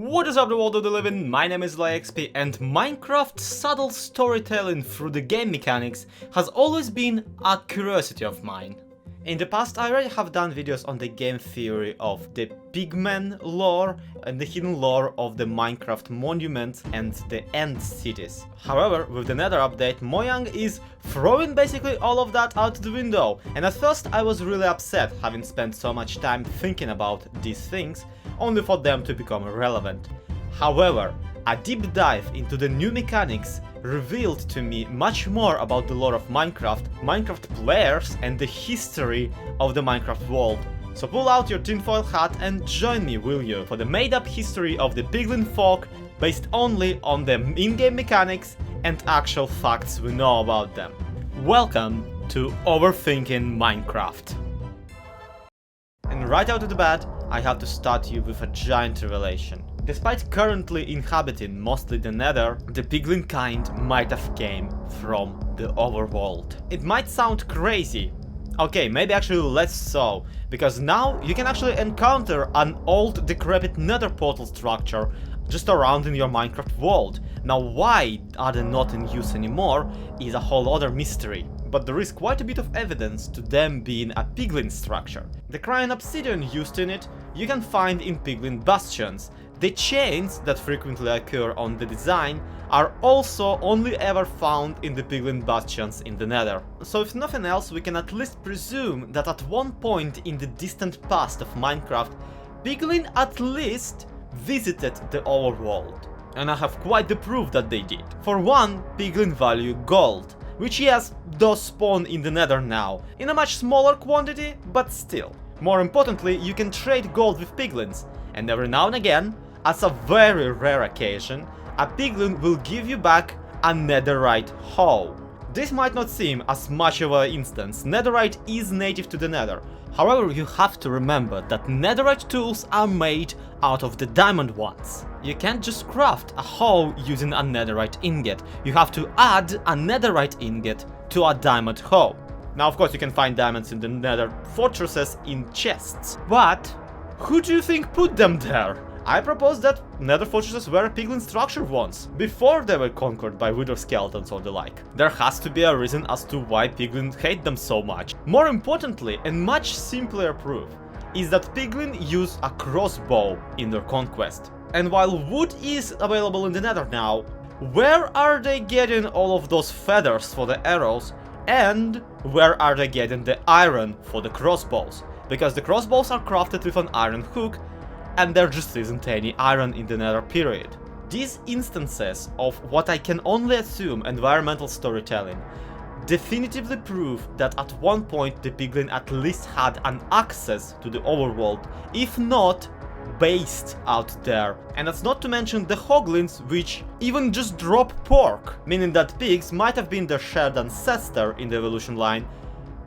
What is up, the world of the living? My name is ZloyXP, and Minecraft's subtle storytelling through the game mechanics has always been a curiosity of mine. In the past, I already have done videos on the game theory of the pigmen lore and the hidden lore of the Minecraft monuments and the end cities. However, with the Nether update, Mojang is throwing basically all of that out the window, and at first I was really upset, having spent so much time thinking about these things, only for them to become irrelevant. However, a deep dive into the new mechanics revealed to me much more about the lore of Minecraft, Minecraft players, and the history of the Minecraft world. So pull out your tinfoil hat and join me, will you, for the made-up history of the Piglin folk based only on the in-game mechanics and actual facts we know about them. Welcome to Overthinking Minecraft. And right out of the bat, I have to start you with a giant revelation. Despite currently inhabiting mostly the Nether, the Piglin kind might have came from the overworld. It might sound crazy. Okay, maybe actually less so, because now you can actually encounter an old decrepit Nether portal structure just around in your Minecraft world. Now why are they not in use anymore is a whole other mystery. But there is quite a bit of evidence to them being a Piglin structure. The crying obsidian used in it you can find in Piglin bastions. The chains that frequently occur on the design are also only ever found in the Piglin bastions in the Nether. So if nothing else, we can at least presume that at one point in the distant past of Minecraft, Piglin at least visited the overworld. And I have quite the proof that they did. For one, Piglin value gold, which yes, does spawn in the Nether now, in a much smaller quantity, but still. More importantly, you can trade gold with Piglins, and every now and again, as a very rare occasion, a Piglin will give you back a netherite hoe. This might not seem as much of an instance, netherite is native to the Nether. However, you have to remember that netherite tools are made out of the diamond ones. You can't just craft a hoe using a netherite ingot, you have to add a netherite ingot to a diamond hoe. Now of course you can find diamonds in the Nether fortresses in chests, but who do you think put them there? I propose that Nether fortresses were a Piglin structure once, before they were conquered by wither skeletons or the like. There has to be a reason as to why Piglin hate them so much. More importantly, and much simpler proof, is that Piglin use a crossbow in their conquest. And while wood is available in the Nether now, where are they getting all of those feathers for the arrows, and where are they getting the iron for the crossbows? Because the crossbows are crafted with an iron hook, and there just isn't any iron in the Nether period. These instances of what I can only assume environmental storytelling definitively prove that at one point the Piglin at least had an access to the overworld, if not based out there. And that's not to mention the Hoglins, which even just drop pork, meaning that pigs might have been their shared ancestor in the evolution line,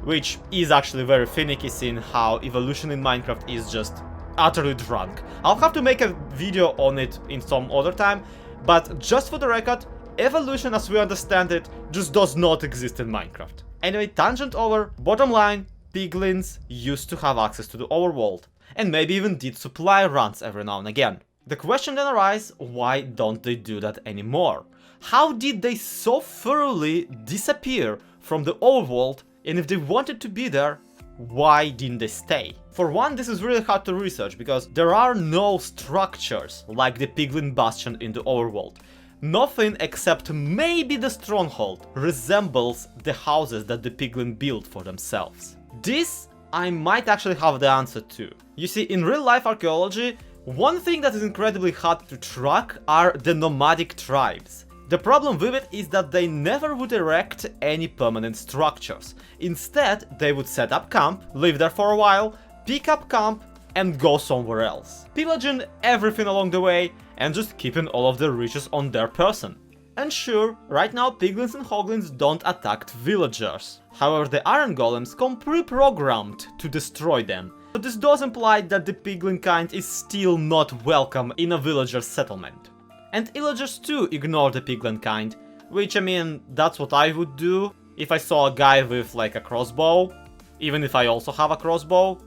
which is actually very finicky, seeing how evolution in Minecraft is just utterly drunk. I'll have to make a video on it in some other time, but just for the record, evolution as we understand it just does not exist in Minecraft. Anyway, tangent over, bottom line, Piglins used to have access to the overworld, and maybe even did supply runs every now and again. The question then arises, why don't they do that anymore? How did they so thoroughly disappear from the overworld, and if they wanted to be there, why didn't they stay? For one, this is really hard to research, because there are no structures like the Piglin bastion in the overworld. Nothing except maybe the stronghold resembles the houses that the Piglin built for themselves. This I might actually have the answer to. You see, in real life archaeology, one thing that is incredibly hard to track are the nomadic tribes. The problem with it is that they never would erect any permanent structures. Instead, they would set up camp, live there for a while, pick up camp, and go somewhere else, pillaging everything along the way and just keeping all of the riches on their person. And sure, right now Piglins and Hoglins don't attack villagers. However, the iron golems come pre-programmed to destroy them. So this does imply that the Piglin kind is still not welcome in a villager settlement. And Illagers too ignore the Piglin kind, which, I mean, that's what I would do if I saw a guy with like a crossbow. Even if I also have a crossbow,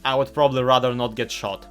I would probably rather not get shot.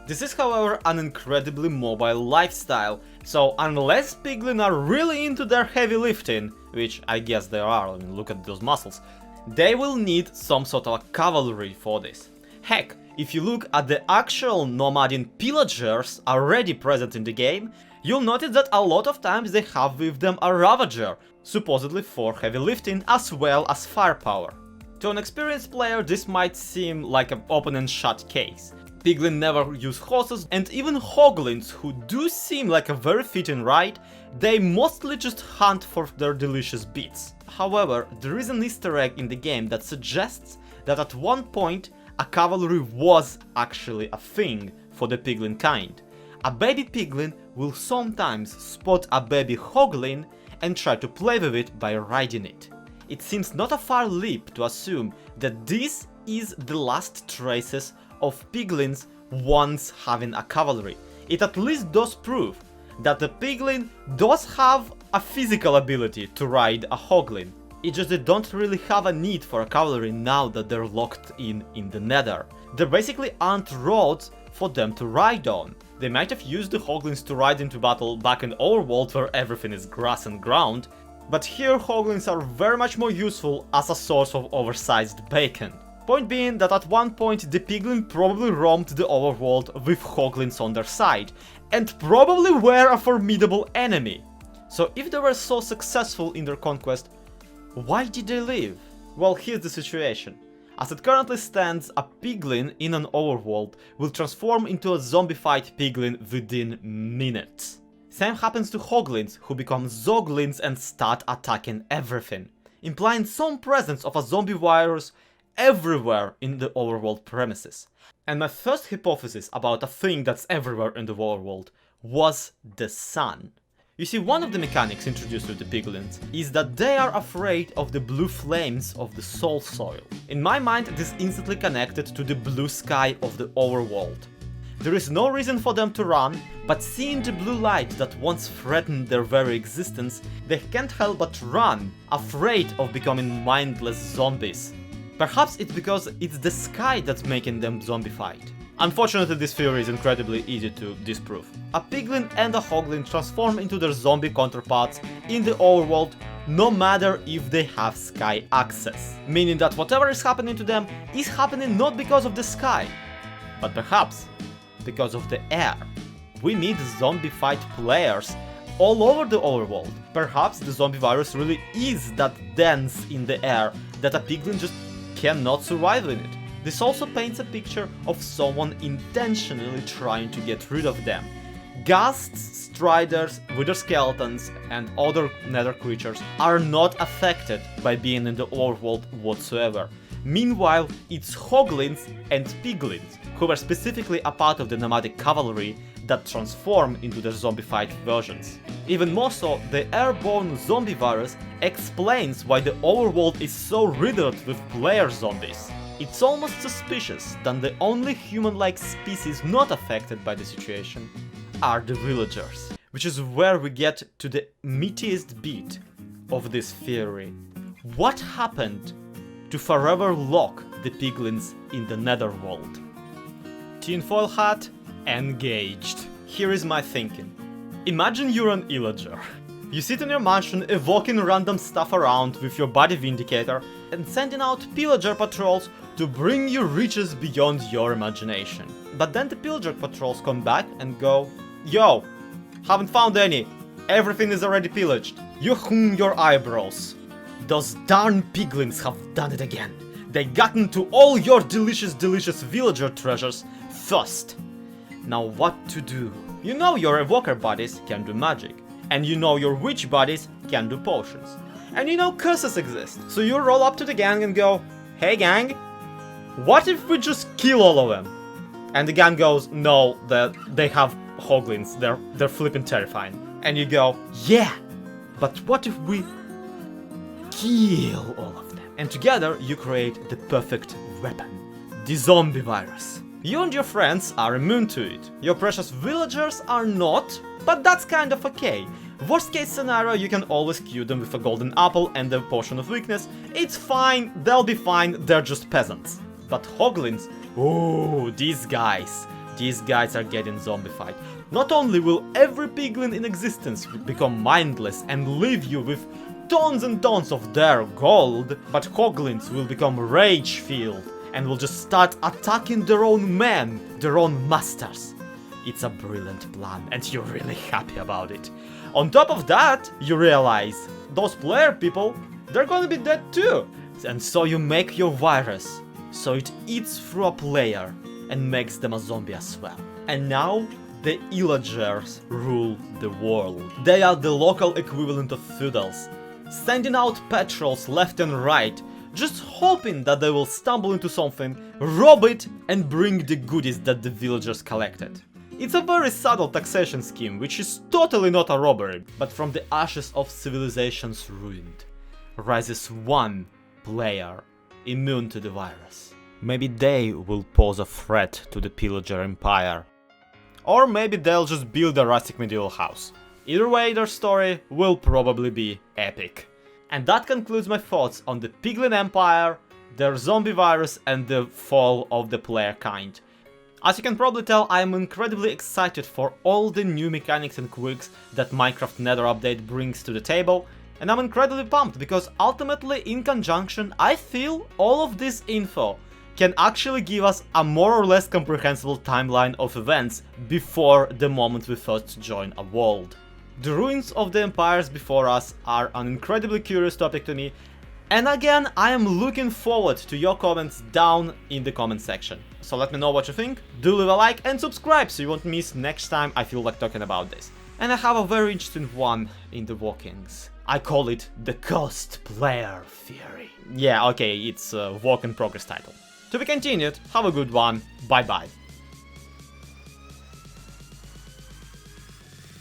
This is, however, an incredibly mobile lifestyle, so unless piglins are really into their heavy lifting, which I guess they are, I mean, look at those muscles, they will need some sort of a cavalry for this. Heck, if you look at the actual nomadic pillagers already present in the game, you'll notice that a lot of times they have with them a ravager, supposedly for heavy lifting as well as firepower. To an experienced player this might seem like an open and shut case. Piglins never use horses, and even hoglins, who do seem like a very fitting ride, they mostly just hunt for their delicious bits. However, there is an Easter egg in the game that suggests that at one point a cavalry was actually a thing for the piglin kind. A baby piglin will sometimes spot a baby hoglin and try to play with it by riding it. It seems not a far leap to assume that this is the last traces of piglins once having a cavalry. It at least does prove that the piglin does have a physical ability to ride a hoglin. It's just they don't really have a need for a cavalry now that they're locked in the Nether. There basically aren't roads for them to ride on. They might have used the hoglins to ride into battle back in Overworld where everything is grass and ground, but here hoglins are very much more useful as a source of oversized bacon. Point being that at one point the piglin probably roamed the overworld with hoglins on their side, and probably were a formidable enemy. So if they were so successful in their conquest, why did they leave? Well, here's the situation. As it currently stands, a piglin in an overworld will transform into a zombified piglin within minutes. Same happens to hoglins, who become zoglins and start attacking everything, implying some presence of a zombie virus everywhere in the overworld premises. And my first hypothesis about a thing that's everywhere in the overworld was the sun. You see, one of the mechanics introduced to the piglins is that they are afraid of the blue flames of the soul soil. In my mind, it is instantly connected to the blue sky of the overworld. There is no reason for them to run, but seeing the blue light that once threatened their very existence, they can't help but run, afraid of becoming mindless zombies. Perhaps it's because it's the sky that's making them zombified. Unfortunately, this theory is incredibly easy to disprove. A piglin and a hoglin transform into their zombie counterparts in the overworld no matter if they have sky access. Meaning that whatever is happening to them is happening not because of the sky, but perhaps because of the air. We need zombified players all over the overworld. Perhaps the zombie virus really is that dense in the air that a piglin just cannot survive in it. This also paints a picture of someone intentionally trying to get rid of them. Ghasts, striders, wither skeletons and other nether creatures are not affected by being in the overworld whatsoever. Meanwhile, it's hoglins and piglins, who were specifically a part of the nomadic cavalry, that transform into their zombified versions. Even more so, the airborne zombie virus explains why the overworld is so riddled with player zombies. It's almost suspicious that the only human-like species not affected by the situation are the villagers, which is where we get to the meatiest bit of this theory. What happened to forever lock the piglins in the netherworld? Tinfoil hat engaged. Here is my thinking. Imagine you're an Illager. You sit in your mansion evoking random stuff around with your body vindicator and sending out pillager patrols to bring you riches beyond your imagination. But then the pillager patrols come back and go, "Yo, haven't found any. Everything is already pillaged." You hum your eyebrows. Those darn piglins have done it again. They got into all your delicious villager treasures first. Now what to do? You know your evoker buddies can do magic, and you know your witch buddies can do potions, and you know curses exist. So you roll up to the gang and go, "Hey gang, what if we just kill all of them?" And the gang goes, "No, they have hoglins, they're flipping terrifying." And you go, "Yeah, but what if we kill all of them?" And together you create the perfect weapon, the zombie virus. You and your friends are immune to it. Your precious villagers are not, but that's kind of okay. Worst case scenario, you can always cure them with a golden apple and a potion of weakness. It's fine, they'll be fine, they're just peasants. But hoglins, ooh, these guys. these guys are getting zombified. Not only will every piglin in existence become mindless and leave you with tons and tons of their gold, but hoglins will become rage-filled and will just start attacking their own men, their own masters. It's a brilliant plan, and you're really happy about it. On top of that, you realize those player people, they're gonna be dead too. And so you make your virus, so it eats through a player and makes them a zombie as well. And now the Illagers rule the world. They are the local equivalent of feudals, sending out patrols left and right, just hoping that they will stumble into something, rob it, and bring the goodies that the villagers collected. It's a very subtle taxation scheme, which is totally not a robbery, but from the ashes of civilizations ruined rises one player immune to the virus. Maybe they will pose a threat to the pillager empire. Or maybe they'll just build a rustic medieval house. Either way, their story will probably be epic. And that concludes my thoughts on the Piglin Empire, their zombie virus, and the fall of the player kind. As you can probably tell, I am incredibly excited for all the new mechanics and quirks that Minecraft Nether update brings to the table, and I'm incredibly pumped because ultimately, in conjunction, I feel all of this info can actually give us a more or less comprehensible timeline of events before the moment we first join a world. The ruins of the empires before us are an incredibly curious topic to me, and again, I am looking forward to your comments down in the comment section. So let me know what you think, do leave a like and subscribe so you won't miss next time I feel like talking about this. And I have a very interesting one in the workings. I call it the Cursed Player Theory. Yeah, okay, it's a work in progress title. To be continued, have a good one, bye bye.